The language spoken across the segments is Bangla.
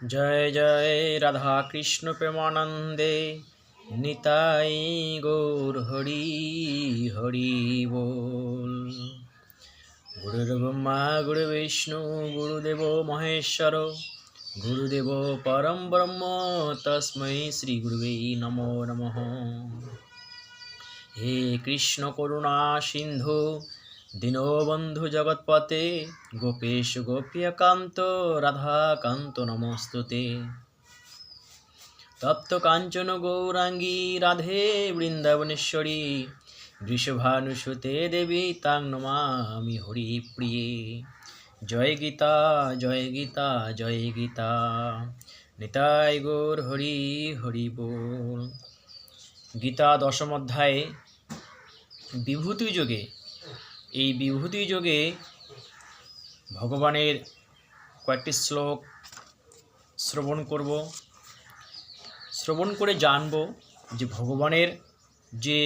जय जय राधा कृष्ण प्रेमानंदे निताई गौर हरि हरि बोल। गुरुर्ब्रह्मा गुरुर्विष्णु गुरुदेवो महेश्वर गुरुदेवो परम ब्रह्म तस्मै श्री गुरुवे नमो नमः। हे कृष्ण करुणा सिंधु दीनबंधु जगत्पते गोपेश गोप्यकांत राधाकांत नमोस्तुते। तप्त कांचन गौरांगी राधे वृंदावनेश्वरी वृषभानुसुते देवी तां नमामि हरिप्रिये। जय गीता जय गीता निताय गौर हरि हरि बोल। गीता दशम अध्याय विभूति যোগে এই বিভূতি যোগে ভগবানের কয়েকটি শ্লোক শ্রবণ করব, শ্রবণ করে জানব যে ভগবানের যে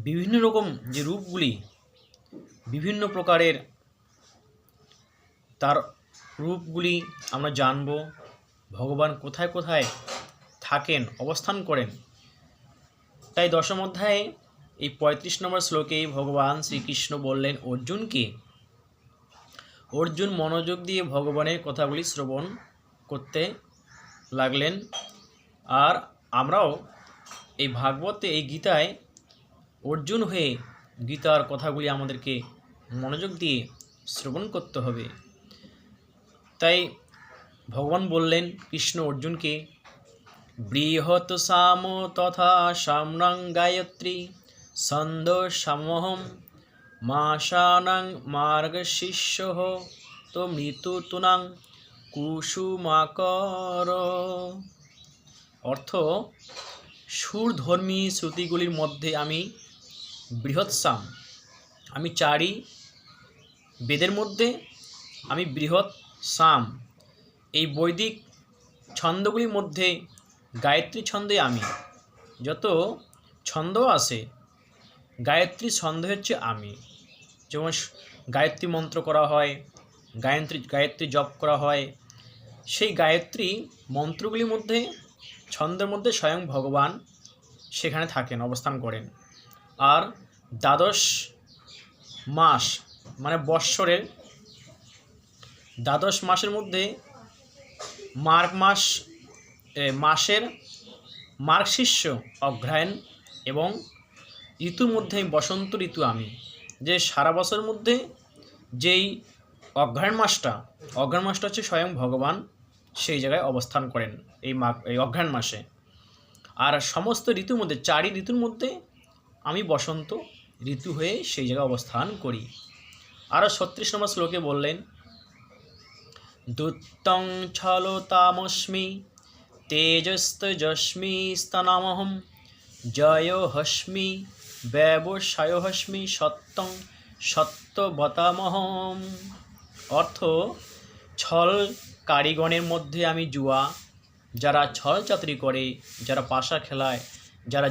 বিভিন্ন রকম যে রূপগুলি, বিভিন্ন প্রকারের তার রূপগুলি আমরা জানব। ভগবান কোথায় কোথায় থাকেন, অবস্থান করেন। তাই দশম অধ্যায়ে এই ৩৫ নম্বর শ্লোকে ভগবান শ্রীকৃষ্ণ বললেন অর্জুনকে। অর্জুন মনোযোগ দিয়ে ভগবানের কথাগুলি শ্রবণ করতে লাগলেন। আর আমরাও এই ভাগবতে, এই গীতায় অর্জুন হয়ে গীতার কথাগুলি আমাদেরকে মনোযোগ দিয়ে শ্রবণ করতে হবে। তাই ভগবান বললেন কৃষ্ণ অর্জুনকে, বৃহৎ সাম তথা সাম্রাং গায়ত্রী ছন্দ সমহম মাসানাং মার্গশিষ্য তো মৃত্যুতুনাং কুসুমাকর। অর্থ, সুরধর্মী শ্রুতিগুলির মধ্যে আমি বৃহৎ সাম, আমি চারি বেদের মধ্যে আমি বৃহৎ সাম। এই বৈদিক ছন্দগুলির মধ্যে গায়ত্রী ছন্দে আমি, যত ছন্দ আছে গায়ত্রী ছন্দ হচ্ছে আমি। যেমন গায়ত্রী মন্ত্র করা হয়, গায়ত্রী জপ করা হয়, সেই গায়ত্রী মন্ত্রগুলির মধ্যে, ছন্দের মধ্যে স্বয়ং ভগবান সেখানে থাকেন, অবস্থান করেন। আর দ্বাদশ মাস মানে বৎসরের দ্বাদশ মাসের মধ্যে মার্গ মাস, মাসের মার্গশীর্ষ অগ্রহায়ণ এবং ঋতুর মধ্যে বসন্ত ঋতু আমি, যে সারা বছরের মধ্যে যেই অগ্রহায়ণ মাসটা হচ্ছে স্বয়ং ভগবান সেই জায়গায় অবস্থান করেন এই অগ্রহায়ণ মাসে। আর সমস্ত ঋতুর মধ্যে, চারি ঋতুর মধ্যে আমি বসন্ত ঋতু হয়ে সেই জায়গায় অবস্থান করি। আরও ৩৬ নম্বর শ্লোকে বললেন, দুত্তং ছলতামস্মি তেজস্তজস্মি স্তনামহম জয়োহস্মি ব্যবসায়োহস্মি সত্যং সত্যবতামহম। অর্থ, ছল কারিগণের মধ্যে আমি জুয়া, যারা ছল চাতুরি করে, যারা পাশা খেলায়, যারা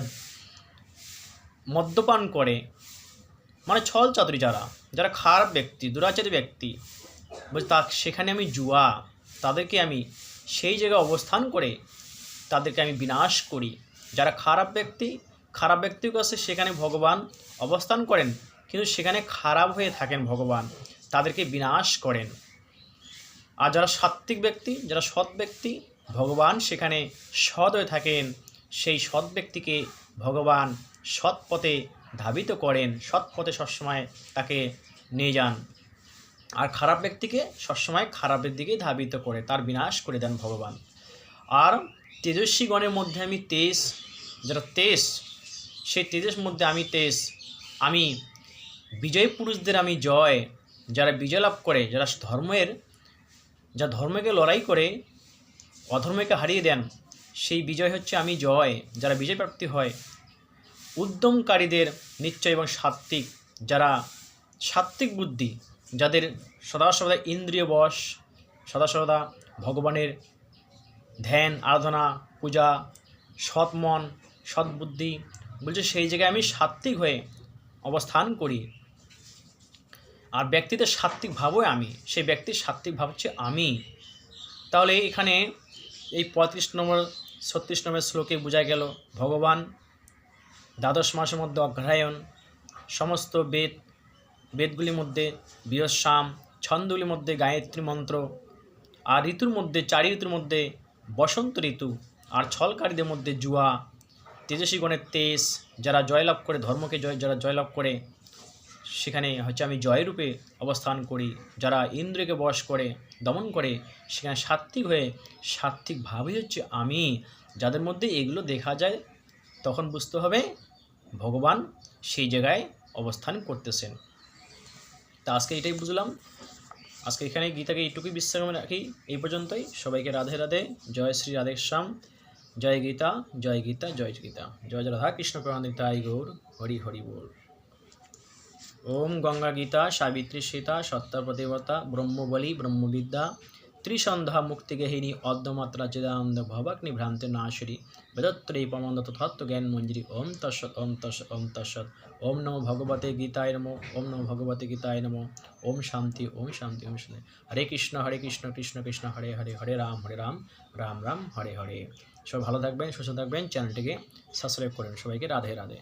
মদ্যপান করে, মানে ছল চাতুরি, যারা খারাপ ব্যক্তি, দুরাচারী ব্যক্তি, সেখানে আমি জুয়া, তাদেরকে আমি সেই জায়গায় অবস্থান করে তাদেরকে আমি বিনাশ করি। যারা খারাপ ব্যক্তির কাছে সেখানে ভগবান অবস্থান করেন, কিন্তু সেখানে খারাপ হয়ে থাকেন ভগবান, তাদেরকে বিনাশ করেন। আর যারা সাত্ত্বিক ব্যক্তি, যারা সৎ ব্যক্তি, ভগবান সেখানে সৎ হয়ে থাকেন, সেই সৎ ব্যক্তিকে ভগবান সৎ পথে ধাবিত করেন, সৎ পথে সবসময় তাকে নিয়ে যান। আর খারাপ ব্যক্তিকে সবসময় খারাপের দিকে ধাবিত করে, তার বিনাশ করে দেন ভগবান। আর তেজস্বী গণের মধ্যে আমি তেজ, যারা তেজ, সেই তেজের মধ্যে আমি তেজ, আমি বিজয় পুরুষদের আমি জয়, যারা বিজয় লাভ করে, যারা ধর্মকে লড়াই করে অধর্মকে হারিয়ে দেন, সেই বিজয় হচ্ছে আমি জয়, যারা বিজয় প্রাপ্তি হয়। উদ্যমকারীদের নিশ্চয় এবং সাত্ত্বিক, যারা সাত্ত্বিক বুদ্ধি, যাদের সদা ইন্দ্রিয় বশ, সদা ভগবানের ধ্যান আরাধনা পূজা, সৎ মন সৎবুদ্ধি, বলছে সেই জায়গায় আমি সাত্ত্বিক হয়ে অবস্থান করি। আর ব্যক্তিদের সাত্ত্বিক ভাবও আমি, সেই ব্যক্তির সাত্ত্বিক ভাব হচ্ছে আমি। তাহলে এখানে এই 35 নম্বর 36 নম্বর শ্লোকে বোঝা গেল ভগবান দ্বাদশ মাসের মধ্যে অগ্রহায়ণ, সমস্ত বেদগুলির মধ্যে বৃহস্বাম, ছন্দগুলির মধ্যে গায়ত্রী মন্ত্র, আর ঋতুর মধ্যে 4 ঋতুর মধ্যে বসন্ত ঋতু, আর ছলকারীদের মধ্যে জুয়া, তেজস্বীগণের তেজ, যারা জয়লাভ করে ধর্মকে যারা জয়লাভ করে সেখানে হচ্ছে আমি জয়রূপে অবস্থান করি, যারা ইন্দ্রিয়কে বশ করে দমন করে সেখানে সাত্ত্বিক হয়ে সাত্ত্বিকভাবেই হচ্ছে আমি। যাদের মধ্যে এগুলো দেখা যায় তখন বুঝতে হবে ভগবান সেই জায়গায় অবস্থান করতেছেন। তা আজকে এটাই বুঝলাম। আজকে এখানে গীতাকে এইটুকুই বিশ্রাম রাখি, এই পর্যন্তই। সবাইকে রাধে রাধে, জয় শ্রী রাধেশ্যাম, জয় গীতা জয় গীতা জয় গীতা, জয় রাধা কৃষ্ণ প্রেমানন্দিতাই গৌর, হরি হরি বল। ওম গঙ্গা গীতা সাবিত্রী সীতা সত্যপ্রতিবতা ব্রহ্মবলী ব্রহ্মবিদ্যা ত্রিসন্ধ্যা মুক্তিগেহিনী অর্ধমাত্রা চিদানন্দ ভবাগ্নি ভ্রান্তি নাশিনী বেদত্রী পমন্দ তথত্ব জ্ঞান মঞ্জরি। ওম তৎসৎ ওম তৎসৎ ওম তৎসৎ। ওম নমো ভগবতে গীতায় নমো, ওম নমো ভগবতে গীতায় নমো। ওম শান্তি ওম শান্তি ওম শান্তি। হরে কৃষ্ণ কৃষ্ণ কৃষ্ণ হরে হরে, হরে রাম রাম রাম হরে হরে। সবাই ভালো থাকবেন, সুস্থ থাকবেন, চ্যানেলটিকে সাবস্ক্রাইব করবেন। সবাইকে রাধে রাধে।